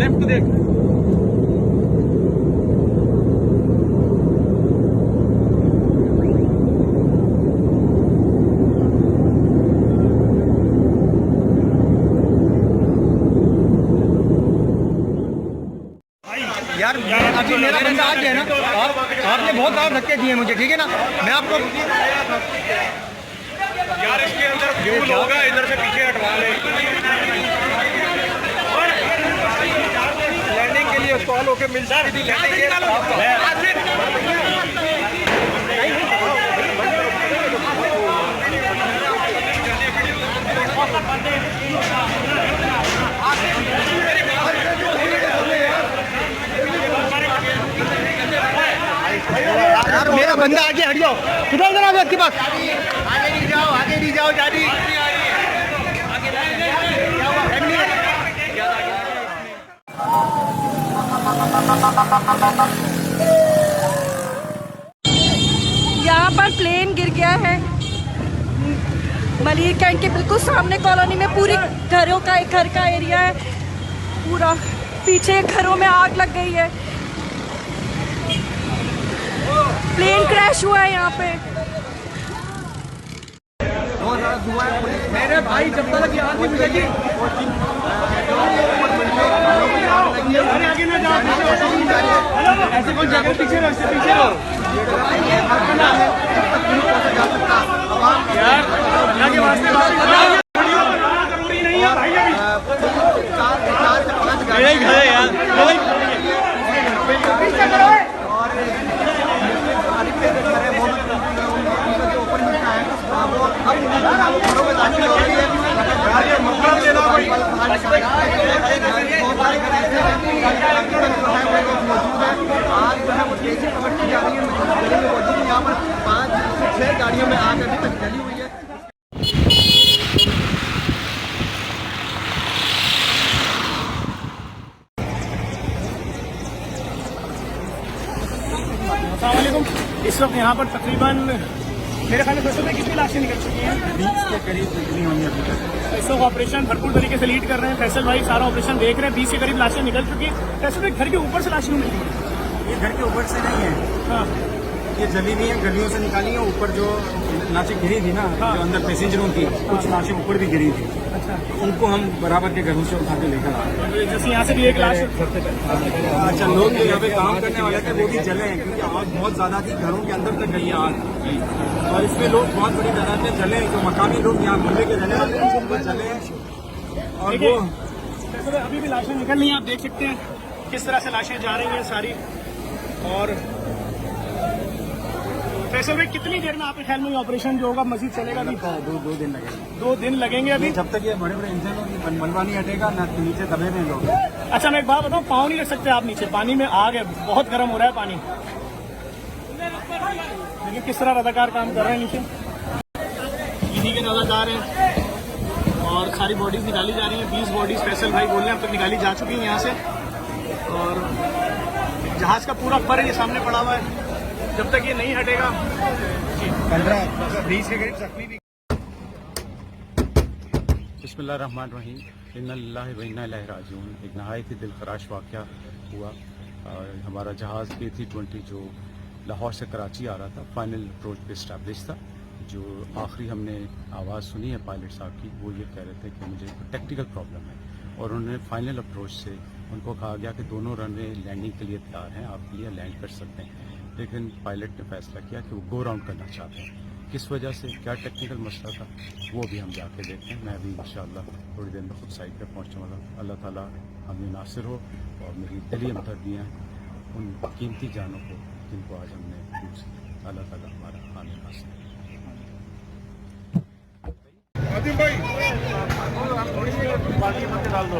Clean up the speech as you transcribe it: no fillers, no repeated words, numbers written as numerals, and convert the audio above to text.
Left को देख। यार अभी मेरा बंदा आ गया ना, आपने बहुत आप धक्के दिए मुझे, ठीक है ना, मैं आपको यार इसके अंदर फ्यूल होगा, इधर से पीछे हटवा ले। लैंडिंग के लिए कॉल होके मिल सकती थी, लैंडिंग यार मेरा बंदा आगे हट जाओ, किधर इधर आ गया आपके पास, आगे नहीं जाओ, आगे नहीं जाओ जानी। यहाँ पर प्लेन गिर गया है मलिर कैंट के बिल्कुल सामने कॉलोनी में। पूरी घरों का एक घर का एरिया है, पूरा पीछे घरों में आग लग गई है। प्लेन क्रैश हुआ है यहाँ पे। मेरे भाई जब तक यहाँ नहीं मिलेगी आगे ना जाओ, ऐसे कौन जगह पीछे रहो, पीछे रहो यार, अल्लाह के वास्ते जरूरी नहीं है भाई। मेरा ही घर है यार, यहाँ पर 5-6 गाड़ियों में आग अभी तक जली हुई है। इस वक्त यहाँ पर तकरीबन मेरे ख्याल में कितनी लाशें निकल चुकी हैं? 20 के करीब निकली होंगी अभी तक। इस वक्त ऑपरेशन भरपूर तरीके से लीड कर रहे हैं फैसल भाई, सारा ऑपरेशन देख रहे हैं। 20 के करीब लाशें निकल चुकी हैं। फैसल भाई घर के ऊपर से लाशें मिली हैं? ये घर के ऊपर से नहीं है, हाँ ये जली हुई है, गलियों से निकाली है। ऊपर जो लाशें गिरी थी ना, जो अंदर पैसेंजरों की, कुछ लाशें ऊपर भी गिरी थी। अच्छा, उनको हम बराबर के घरों से उठा के लेकर आए। जैसे यहाँ से भी एक लाश अच्छा, लोग जो यहाँ पे काम करने वाले थे वो भी जले हैं, क्योंकि आग बहुत ज्यादा थी, घरों के अंदर तक गई आग। और इसमें लोग बहुत बड़ी तादाद में जले हैं, जो मकामी लोग यहाँ मिलने के रहने वाले हैं वो जले हैं। और वो अभी भी लाशें निकल रही हैं, आप देख सकते हैं किस तरह से लाशें जा रही हैं सारी। और फैसल भाई कितनी देर में आपके ख्याल में ऑपरेशन जो होगा मजीद चलेगा? अभी दो दिन लगेंगे। 2 दिन लगेंगे अभी, जब तक ये बड़े बड़े इंजन और मलबा नहीं हटेगा ना, नीचे दबे हुए लोग। अच्छा मैं एक बात बताऊँ, पाँव नहीं रख सकते आप नीचे, पानी में आग है, बहुत गर्म हो रहा है पानी। लेकिन किस तरह रजाकार काम कर रहे हैं नीचे, इन्हीं के रजाकार हैं। और सारी बॉडीज निकाली जा रही हैं, 20 बॉडीज फैसल भाई बोल रहे हैं अब तक निकाली जा चुकी हैं यहाँ से। और जहाज का पूरा फर ये सामने पड़ा हुआ है, जब तक ये नहीं हटेगा 15-20 के करीब जख्मी भी। बिस्मिल्लाहिर्रहमानिर्रहीम, इन्ना लिल्लाहि व इन्ना इलैहि राजिऊन। एक नहायत ही दिलखराश वाक़या हुआ। हमारा जहाज़ A320 जो लाहौर से कराची आ रहा था, फाइनल अप्रोच पे इस्टेब्लिश था। जो आखिरी हमने आवाज़ सुनी है पायलट साहब की, वो ये कह रहे थे कि मुझे टेक्निकल प्रॉब्लम है, और उन्होंने फाइनल अप्रोच से उनको कहा गया कि दोनों रनवे लैंडिंग के लिए तैयार हैं, आपके लिए लैंड कर सकते हैं। लेकिन पायलट ने फैसला किया कि वो गो राउंड करना चाहते हैं। किस वजह से, क्या टेक्निकल मसला था, वो भी हम जाके देखते हैं। मैं अभी इंशाअल्लाह थोड़ी देर में खुद साइड पर पहुँचने वाला। अल्लाह ताला हमें नासिर हो और मेरी दिली हमदर्दियाँ उन कीमती जानों को जिनको आज हमने लूट ली। अल्लाह ताला हमारा हामी नासिर। भाई थोड़ी सी बाकी मत डाल दो।